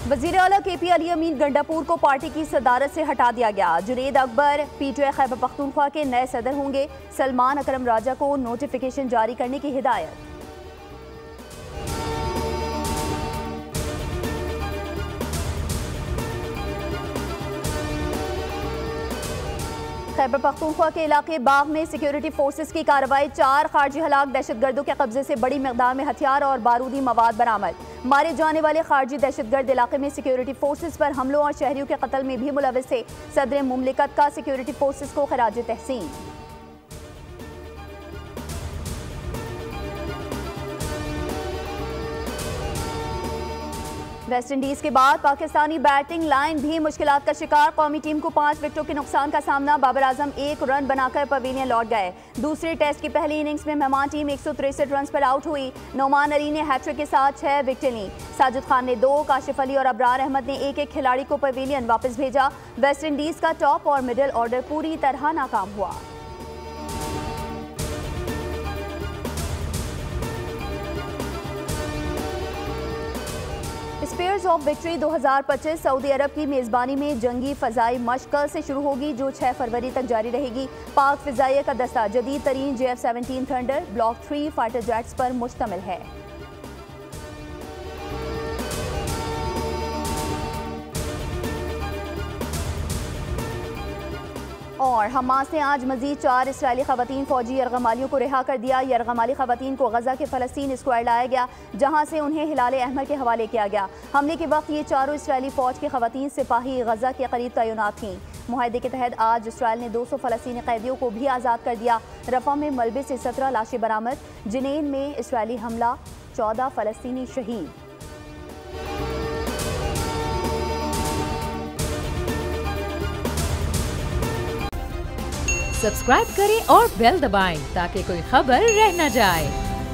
वजीर आला KP अली अमीन गंडापुर को पार्टी की सदारत से हटा दिया गया। जुनेद अकबर PTI खैबर पख्तूनख्वा के नए सदर होंगे। सलमान अकरम राजा को नोटिफिकेशन जारी करने की हिदायत। खैबर पख्तूनख्वा के इलाके बाग में सिक्योरिटी फोर्सेस की कार्रवाई। 4 खारजी हलाक, दहशतगर्दों के कब्जे से बड़ी मिकदार में हथियार और बारूदी मवाद बरामद। मारे जाने वाले खारजी दहशतगर्द इलाके में सिक्योरिटी फोर्सेस पर हमलों और शहरियों के कत्ल में भी मुलविस थे। सदर मुमलिकत का सिक्योरिटी फोर्सेस को खराज तहसीन। वेस्ट इंडीज के बाद पाकिस्तानी बैटिंग लाइन भी मुश्किलात का शिकार। कौमी टीम को 5 विकेटों के नुकसान का सामना। बाबर आजम 1 रन बनाकर पवेलियन लौट गए। दूसरे टेस्ट की पहली इनिंग्स में मेहमान टीम 163 रन पर आउट हुई। नोमान अली ने हैट्रिक के साथ 6 विकेटें ली। साजिद खान ने 2, काशिफ अली और अबरार अहमद ने एक खिलाड़ी को पवेलियन वापस भेजा। वेस्ट इंडीज का टॉप और मिडिल ऑर्डर पूरी तरह नाकाम हुआ। स्पीयर्स ऑफ विक्ट्री 2025 सऊदी अरब की मेज़बानी में जंगी फ़ज़ाई मश्क कल से शुरू होगी, जो 6 फरवरी तक जारी रहेगी। पाक फ़िज़ाइया का दस्ता जदीद तरीन JF-17 thunder block 3 fighter jets पर मुश्तमिल है। और हमास ने आज मजीद 4 इसराइली खवातीन फौजी यरगमालियों को रिहा कर दिया। यरगमाली खवातीन को गजा के फ़लस्तीन स्क्वायर लाया गया, जहां से उन्हें हिलाल अहमर के हवाले किया गया। हमले के वक्त ये चारों इसराइली फौज की खवातीन सिपाही गजा के करीब तैनात थीं। मुआहदे के तहत आज इसराइल ने 200 फ़लस्तीनी कैदियों को भी आज़ाद कर दिया। रफ़ा में मलबे से 17 लाशें बरामद। जिनेन में इसराइली हमला, 14 फ़लस्तीनी शहीद। सब्सक्राइब करें और बेल दबाएं ताकि कोई खबर रह न जाए।